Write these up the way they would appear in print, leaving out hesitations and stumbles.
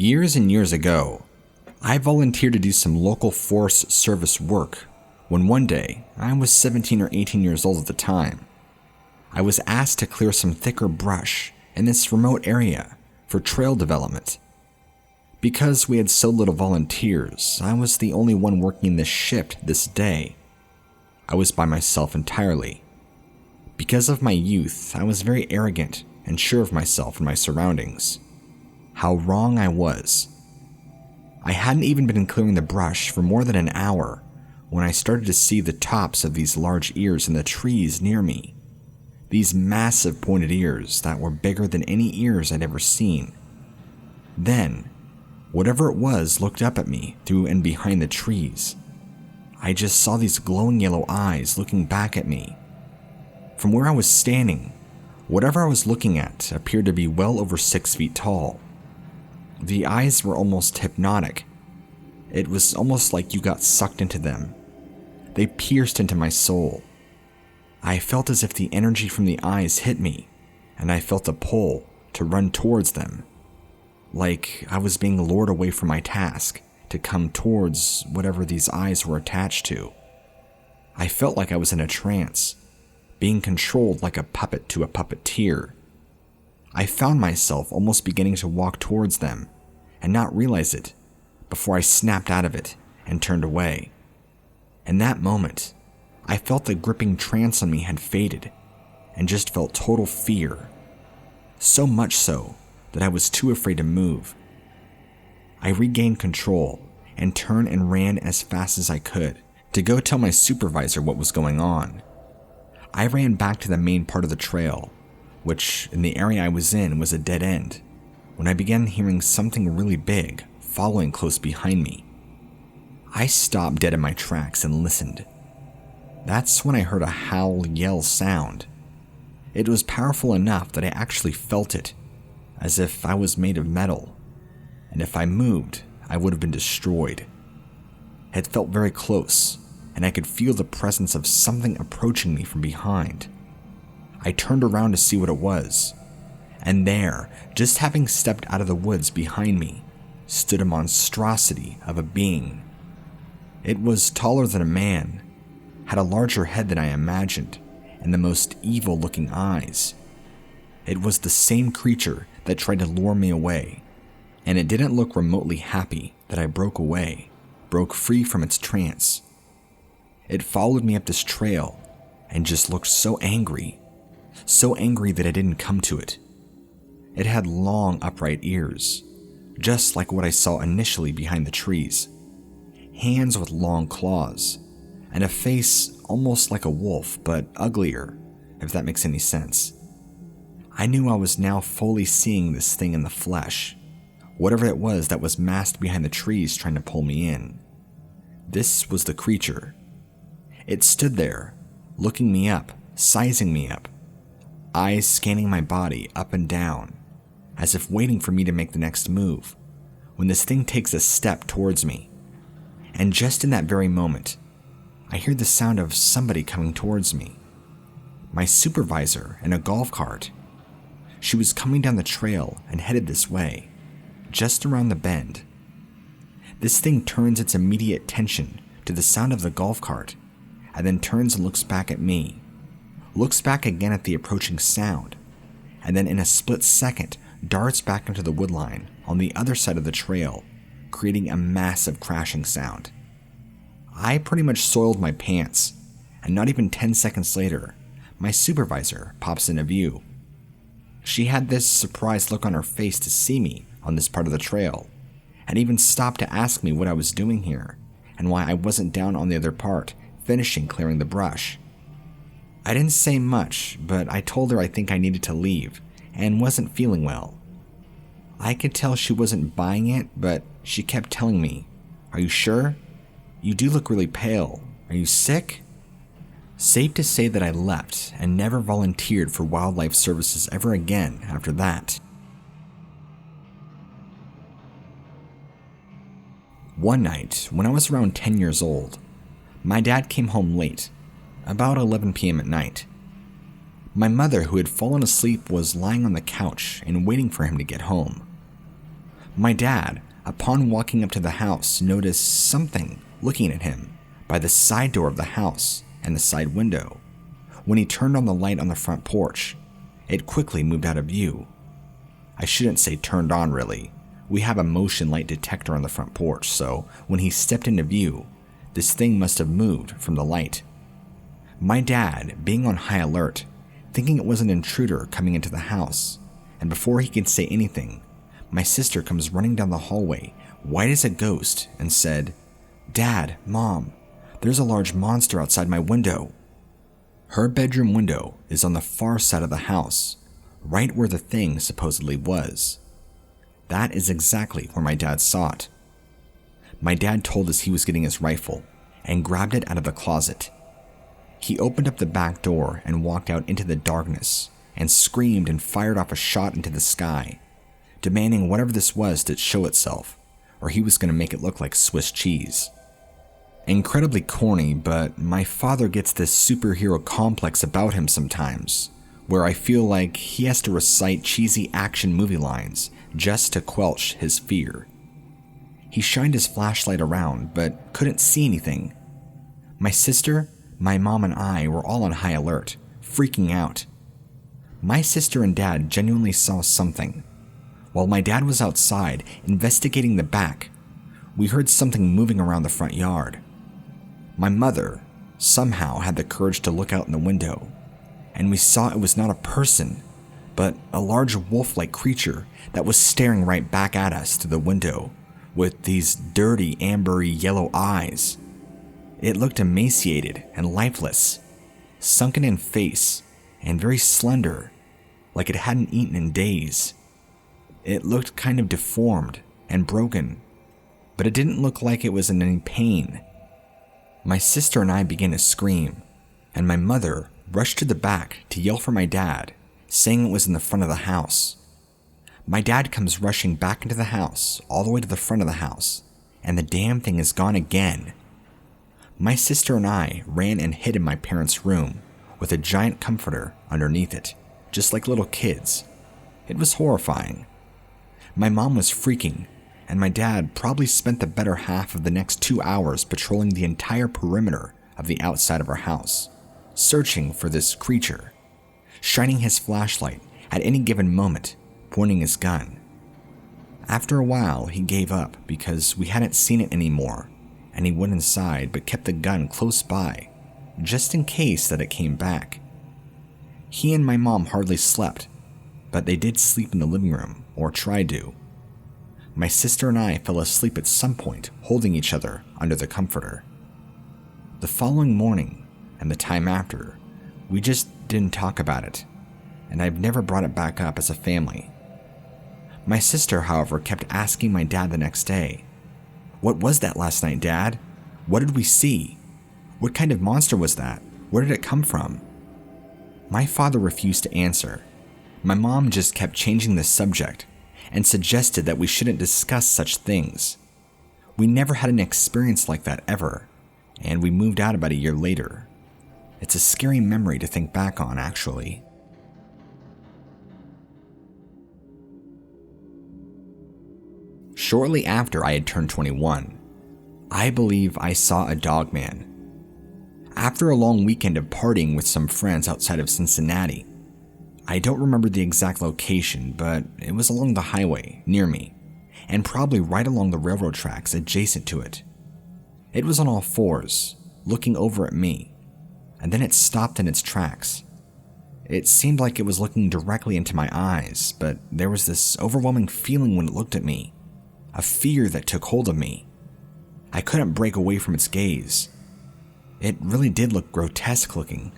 Years and years ago, I volunteered to do some local Forest Service work when one day, I was 17 or 18 years old at the time. I was asked to clear some thicker brush in this remote area for trail development. Because we had so little volunteers, I was the only one working this shift this day. I was by myself entirely. Because of my youth, I was very arrogant and sure of myself and my surroundings. How wrong I was. I hadn't even been clearing the brush for more than an hour when I started to see the tops of these large ears in the trees near me. These massive pointed ears that were bigger than any ears I'd ever seen. Then, whatever it was looked up at me through and behind the trees. I just saw these glowing yellow eyes looking back at me. From where I was standing, whatever I was looking at appeared to be well over 6 feet tall. The eyes were almost hypnotic. It was almost like you got sucked into them. They pierced into my soul. I felt as if the energy from the eyes hit me, and I felt a pull to run towards them. Like I was being lured away from my task to come towards whatever these eyes were attached to. I felt like I was in a trance, being controlled like a puppet to a puppeteer. I found myself almost beginning to walk towards them and not realize it before I snapped out of it and turned away. In that moment, I felt the gripping trance on me had faded and just felt total fear. So much so that I was too afraid to move. I regained control and turned and ran as fast as I could to go tell my supervisor what was going on. I ran back to the main part of the trail, which in the area I was in was a dead end, when I began hearing something really big following close behind me. I stopped dead in my tracks and listened. That's when I heard a howl yell sound. It was powerful enough that I actually felt it, as if I was made of metal, and if I moved, I would have been destroyed. It felt very close, and I could feel the presence of something approaching me from behind. I turned around to see what it was, and there, just having stepped out of the woods behind me, stood a monstrosity of a being. It was taller than a man, had a larger head than I imagined, and the most evil-looking eyes. It was the same creature that tried to lure me away, and it didn't look remotely happy that I broke free from its trance. It followed me up this trail and just looked so angry that I didn't come to it. It had long upright ears, just like what I saw initially behind the trees, hands with long claws, and a face almost like a wolf but uglier, if that makes any sense. I knew I was now fully seeing this thing in the flesh, whatever it was that was masked behind the trees trying to pull me in. This was the creature. It stood there, looking me up, sizing me up, eyes scanning my body up and down, as if waiting for me to make the next move, when this thing takes a step towards me. And just in that very moment, I hear the sound of somebody coming towards me. My supervisor in a golf cart. She was coming down the trail and headed this way, just around the bend. This thing turns its immediate attention to the sound of the golf cart, and then turns and looks back at me, looks back again at the approaching sound, and then in a split second darts back into the woodline on the other side of the trail, creating a massive crashing sound. I pretty much soiled my pants, and not even 10 seconds later, my supervisor pops into view. She had this surprised look on her face to see me on this part of the trail, and even stopped to ask me what I was doing here, and why I wasn't down on the other part, finishing clearing the brush. I didn't say much, but I told her I think I needed to leave, and wasn't feeling well. I could tell she wasn't buying it, but she kept telling me, "Are you sure? You do look really pale. Are you sick?" Safe to say that I left and never volunteered for wildlife services ever again after that. One night, when I was around 10 years old, my dad came home late, about 11 p.m. at night. My mother, who had fallen asleep, was lying on the couch and waiting for him to get home. My dad, upon walking up to the house, noticed something looking at him by the side door of the house and the side window. When he turned on the light on the front porch, it quickly moved out of view. I shouldn't say turned on really. We have a motion light detector on the front porch, so when he stepped into view, this thing must have moved from the light. My dad, being on high alert, thinking it was an intruder coming into the house, and before he could say anything, my sister comes running down the hallway, white as a ghost, and said, "Dad, Mom, there's a large monster outside my window." Her bedroom window is on the far side of the house, right where the thing supposedly was. That is exactly where my dad saw it. My dad told us he was getting his rifle and grabbed it out of the closet. He opened up the back door and walked out into the darkness and screamed and fired off a shot into the sky, demanding whatever this was to show itself, or he was going to make it look like Swiss cheese. Incredibly corny, but my father gets this superhero complex about him sometimes, where I feel like he has to recite cheesy action movie lines just to quelch his fear. He shined his flashlight around, but couldn't see anything. My sister, my mom, and I were all on high alert, freaking out. My sister and dad genuinely saw something. While my dad was outside investigating the back, we heard something moving around the front yard. My mother somehow had the courage to look out in the window, and we saw it was not a person, but a large wolf-like creature that was staring right back at us through the window with these dirty, ambery yellow eyes. It looked emaciated and lifeless, sunken in face, and very slender, like it hadn't eaten in days. It looked kind of deformed and broken, but it didn't look like it was in any pain. My sister and I began to scream, and my mother rushed to the back to yell for my dad, saying it was in the front of the house. My dad comes rushing back into the house, all the way to the front of the house, and the damn thing is gone again. My sister and I ran and hid in my parents' room with a giant comforter underneath it, just like little kids. It was horrifying. My mom was freaking, and my dad probably spent the better half of the next 2 hours patrolling the entire perimeter of the outside of our house, searching for this creature, shining his flashlight at any given moment, pointing his gun. After a while, he gave up because we hadn't seen it anymore, and he went inside but kept the gun close by, just in case that it came back. He and my mom hardly slept, but they did sleep in the living room, or tried to. My sister and I fell asleep at some point, holding each other under the comforter. The following morning, and the time after, we just didn't talk about it, and I've never brought it back up as a family. My sister, however, kept asking my dad the next day, "What was that last night, Dad? What did we see? What kind of monster was that? Where did it come from?" My father refused to answer. My mom just kept changing the subject and suggested that we shouldn't discuss such things. We never had an experience like that ever, and we moved out about a year later. It's a scary memory to think back on, actually. Shortly after I had turned 21, I believe I saw a Dogman. After a long weekend of partying with some friends outside of Cincinnati, I don't remember the exact location, but it was along the highway near me, and probably right along the railroad tracks adjacent to it. It was on all fours, looking over at me, and then it stopped in its tracks. It seemed like it was looking directly into my eyes, but there was this overwhelming feeling when it looked at me, a fear that took hold of me. I couldn't break away from its gaze. It really did look grotesque looking.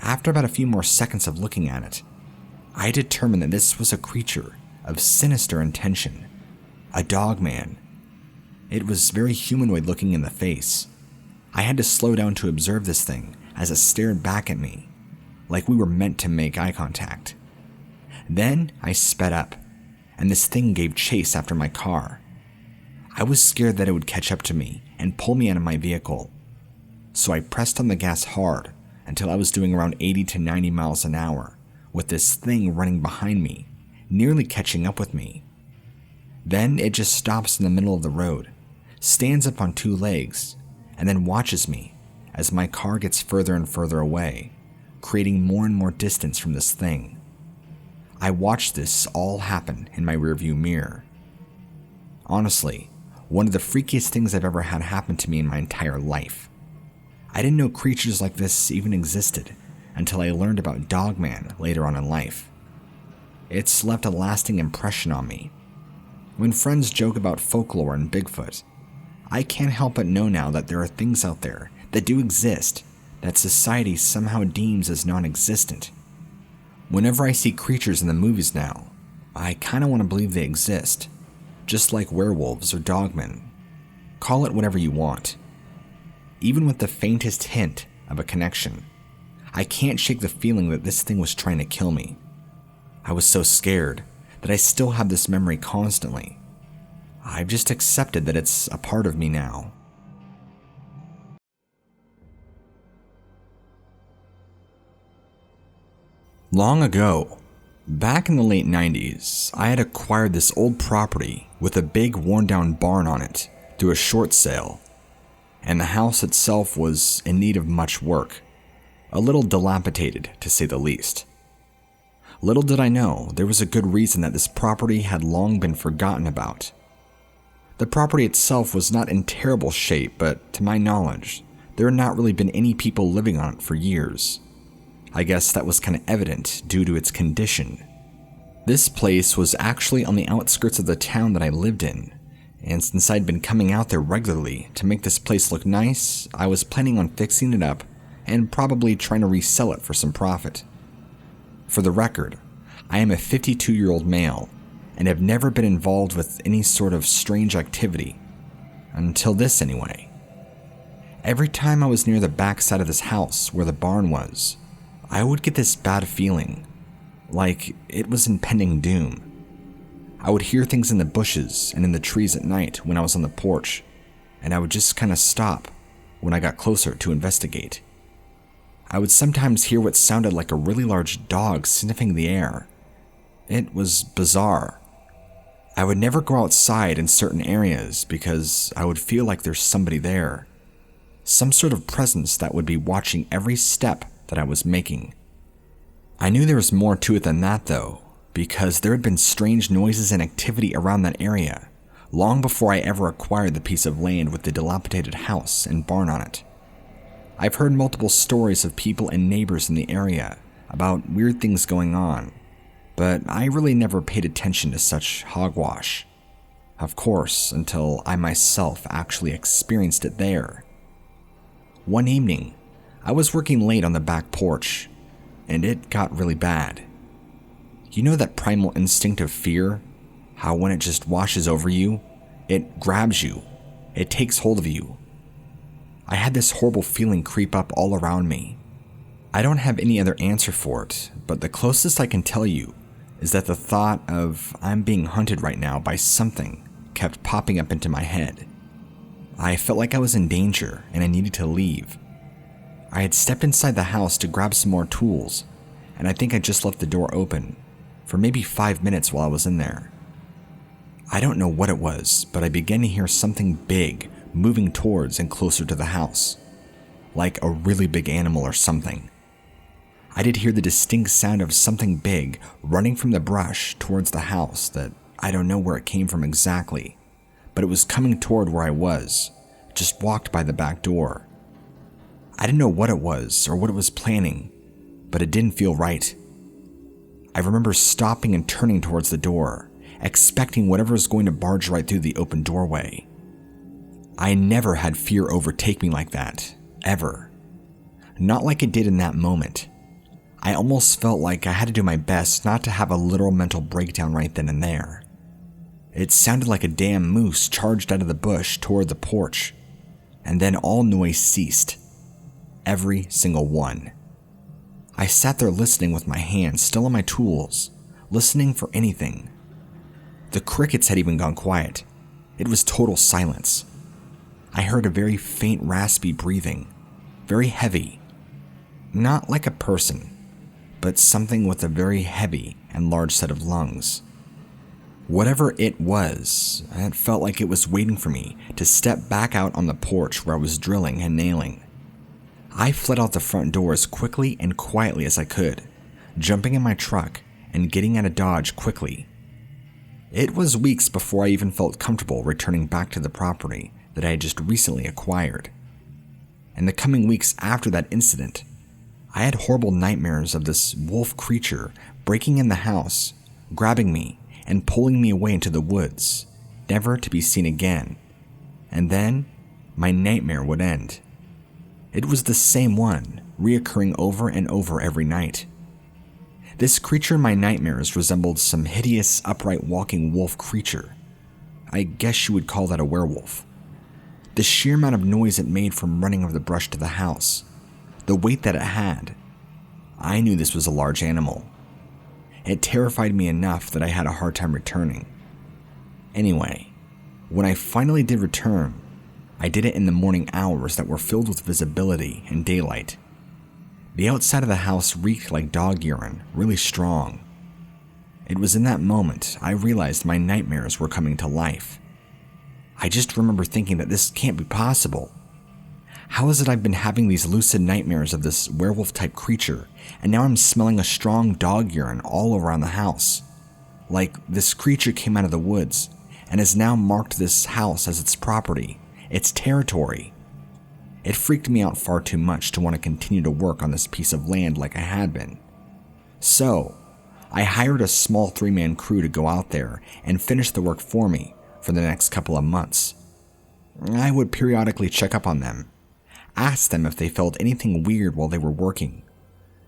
After about a few more seconds of looking at it, I determined that this was a creature of sinister intention, a Dogman. It was very humanoid looking in the face. I had to slow down to observe this thing as it stared back at me, like we were meant to make eye contact. Then I sped up, and this thing gave chase after my car. I was scared that it would catch up to me and pull me out of my vehicle, so I pressed on the gas hard until I was doing around 80 to 90 miles an hour, with this thing running behind me, nearly catching up with me. Then it just stops in the middle of the road, stands up on two legs, and then watches me as my car gets further and further away, creating more and more distance from this thing. I watched this all happen in my rearview mirror. Honestly, one of the freakiest things I've ever had happen to me in my entire life. I didn't know creatures like this even existed until I learned about Dogman later on in life. It's left a lasting impression on me. When friends joke about folklore and Bigfoot, I can't help but know now that there are things out there that do exist that society somehow deems as non-existent. Whenever I see creatures in the movies now, I kinda want to believe they exist, just like werewolves or dogmen. Call it whatever you want. Even with the faintest hint of a connection, I can't shake the feeling that this thing was trying to kill me. I was so scared that I still have this memory constantly. I've just accepted that it's a part of me now. Long ago, back in the late 90s, I had acquired this old property with a big worn-down barn on it through a short sale, and the house itself was in need of much work, a little dilapidated to say the least. Little did I know there was a good reason that this property had long been forgotten about. The property itself was not in terrible shape, but to my knowledge, there had not really been any people living on it for years. I guess that was kind of evident due to its condition. This place was actually on the outskirts of the town that I lived in, and since I'd been coming out there regularly to make this place look nice, I was planning on fixing it up and probably trying to resell it for some profit. For the record, I am a 52-year-old male and have never been involved with any sort of strange activity. Until this anyway. Every time I was near the back side of this house where the barn was, I would get this bad feeling, like it was impending doom. I would hear things in the bushes and in the trees at night when I was on the porch, and I would just kind of stop when I got closer to investigate. I would sometimes hear what sounded like a really large dog sniffing the air. It was bizarre. I would never go outside in certain areas because I would feel like there's somebody there. Some sort of presence that would be watching every step that I was making. I knew there was more to it than that though, because there had been strange noises and activity around that area, long before I ever acquired the piece of land with the dilapidated house and barn on it. I've heard multiple stories of people and neighbors in the area about weird things going on, but I really never paid attention to such hogwash. Of course, until I myself actually experienced it there. One evening, I was working late on the back porch, and it got really bad. You know that primal instinct of fear? How when it just washes over you, it grabs you, it takes hold of you. I had this horrible feeling creep up all around me. I don't have any other answer for it, but the closest I can tell you is that the thought of I'm being hunted right now by something kept popping up into my head. I felt like I was in danger and I needed to leave. I had stepped inside the house to grab some more tools, and I think I just left the door open for maybe 5 minutes while I was in there. I don't know what it was, but I began to hear something big moving towards and closer to the house, like a really big animal or something. I did hear the distinct sound of something big running from the brush towards the house that I don't know where it came from exactly, but it was coming toward where I was, just walked by the back door. I didn't know what it was or what it was planning, but it didn't feel right. I remember stopping and turning towards the door, expecting whatever was going to barge right through the open doorway. I never had fear overtake me like that, ever. Not like it did in that moment. I almost felt like I had to do my best not to have a literal mental breakdown right then and there. It sounded like a damn moose charged out of the bush toward the porch, and then all noise ceased. Every single one. I sat there listening with my hands still on my tools, listening for anything. The crickets had even gone quiet. It was total silence. I heard a very faint raspy breathing, very heavy. Not like a person, but something with a very heavy and large set of lungs. Whatever it was, it felt like it was waiting for me to step back out on the porch where I was drilling and nailing. I fled out the front door as quickly and quietly as I could, jumping in my truck and getting out of Dodge quickly. It was weeks before I even felt comfortable returning back to the property that I had just recently acquired. In the coming weeks after that incident, I had horrible nightmares of this wolf creature breaking in the house, grabbing me, and pulling me away into the woods, never to be seen again. And then, my nightmare would end. It was the same one, reoccurring over and over every night. This creature in my nightmares resembled some hideous, upright walking wolf creature. I guess you would call that a werewolf. The sheer amount of noise it made from running over the brush to the house, the weight that it had, I knew this was a large animal. It terrified me enough that I had a hard time returning. Anyway, when I finally did return, I did it in the morning hours that were filled with visibility and daylight. The outside of the house reeked like dog urine, really strong. It was in that moment I realized my nightmares were coming to life. I just remember thinking that this can't be possible. How is it I've been having these lucid nightmares of this werewolf-type creature, and now I'm smelling a strong dog urine all around the house? Like this creature came out of the woods, and has now marked this house as its property, its territory. It freaked me out far too much to want to continue to work on this piece of land like I had been. So, I hired a small 3-man crew to go out there and finish the work for me for the next couple of months. I would periodically check up on them, ask them if they felt anything weird while they were working,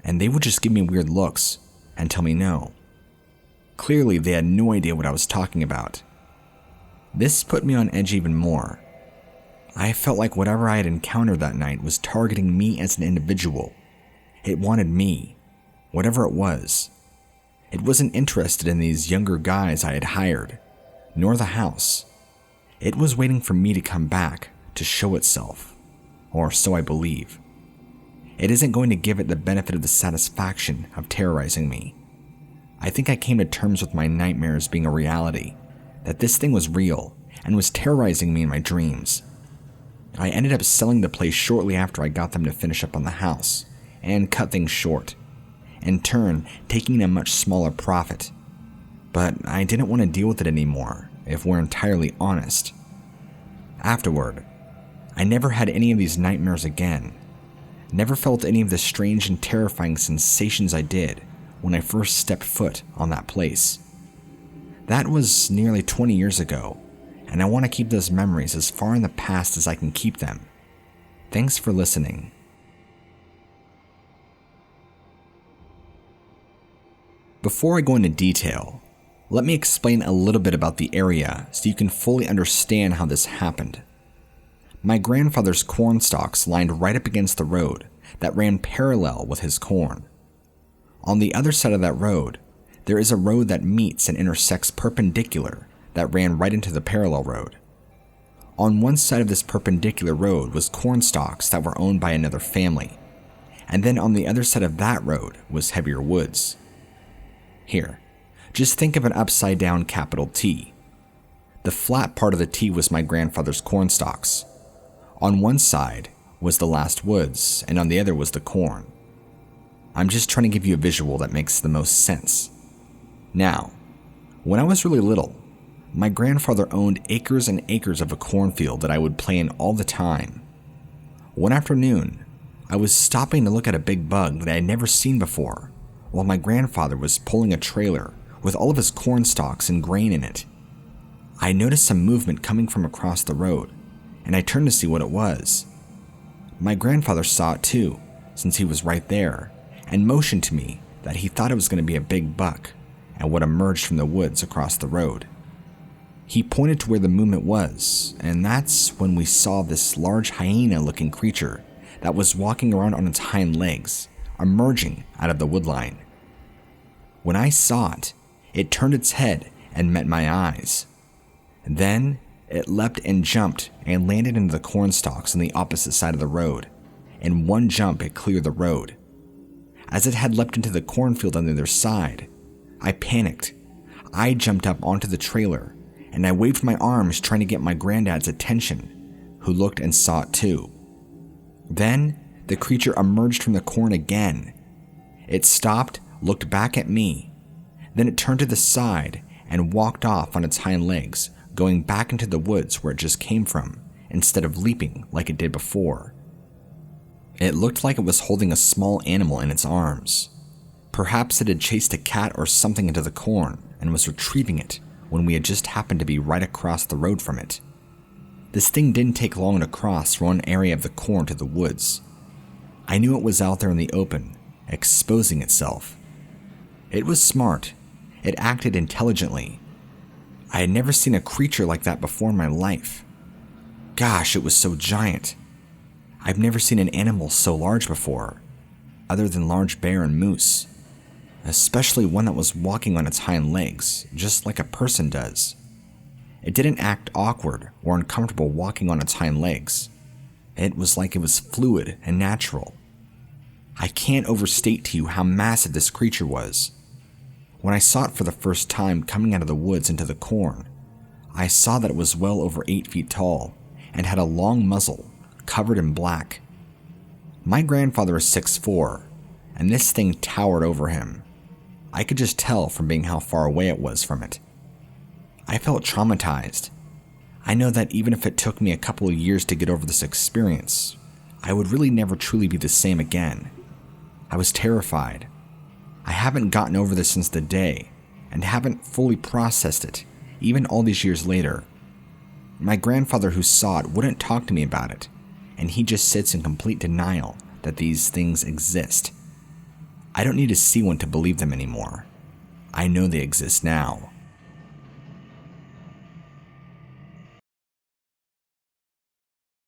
and they would just give me weird looks and tell me no. Clearly, they had no idea what I was talking about. This put me on edge even more. I felt like whatever I had encountered that night was targeting me as an individual. It wanted me, whatever it was. It wasn't interested in these younger guys I had hired, nor the house. It was waiting for me to come back to show itself. Or so I believe. It isn't going to give it the benefit of the satisfaction of terrorizing me. I think I came to terms with my nightmares being a reality, that this thing was real and was terrorizing me in my dreams. I ended up selling the place shortly after I got them to finish up on the house and cut things short, in turn taking a much smaller profit. But I didn't want to deal with it anymore, if we're entirely honest. Afterward, I never had any of these nightmares again. Never felt any of the strange and terrifying sensations I did when I first stepped foot on that place. That was nearly 20 years ago, and I want to keep those memories as far in the past as I can keep them. Thanks for listening. Before I go into detail, let me explain a little bit about the area so you can fully understand how this happened. My grandfather's corn stalks lined right up against the road that ran parallel with his corn. On the other side of that road, there is a road that meets and intersects perpendicular that ran right into the parallel road. On one side of this perpendicular road was corn stalks that were owned by another family, and then on the other side of that road was heavier woods. Here, just think of an upside down capital T. The flat part of the T was my grandfather's corn stalks. On one side was the last woods, and on the other was the corn. I'm just trying to give you a visual that makes the most sense. Now, when I was really little, my grandfather owned acres and acres of a cornfield that I would play in all the time. One afternoon, I was stopping to look at a big bug that I had never seen before, while my grandfather was pulling a trailer with all of his corn stalks and grain in it. I noticed some movement coming from across the road, and I turned to see what it was. My grandfather saw it too, since he was right there, and motioned to me that he thought it was going to be a big buck and what emerged from the woods across the road. He pointed to where the movement was, and that's when we saw this large hyena-looking creature that was walking around on its hind legs, emerging out of the woodline. When I saw it, it turned its head and met my eyes. Then, it leapt and jumped and landed into the corn stalks on the opposite side of the road. In one jump, it cleared the road. As it had leapt into the cornfield on the other side, I panicked. I jumped up onto the trailer and I waved my arms trying to get my granddad's attention, who looked and saw it too. Then the creature emerged from the corn again. It stopped, looked back at me, then it turned to the side and walked off on its hind legs, going back into the woods where it just came from, instead of leaping like it did before. It looked like it was holding a small animal in its arms. Perhaps it had chased a cat or something into the corn and was retrieving it when we had just happened to be right across the road from it. This thing didn't take long to cross from one area of the corn to the woods. I knew it was out there in the open, exposing itself. It was smart. It acted intelligently. I had never seen a creature like that before in my life. Gosh, it was so giant. I've never seen an animal so large before, other than large bear and moose, especially one that was walking on its hind legs, just like a person does. It didn't act awkward or uncomfortable walking on its hind legs. It was like it was fluid and natural. I can't overstate to you how massive this creature was. When I saw it for the first time coming out of the woods into the corn, I saw that it was well over 8 feet tall and had a long muzzle covered in black. My grandfather is 6'4", and this thing towered over him. I could just tell from being how far away it was from it. I felt traumatized. I know that even if it took me a couple of years to get over this experience, I would really never truly be the same again. I was terrified. I haven't gotten over this since the day, and haven't fully processed it, even all these years later. My grandfather who saw it wouldn't talk to me about it, and he just sits in complete denial that these things exist. I don't need to see one to believe them anymore. I know they exist now.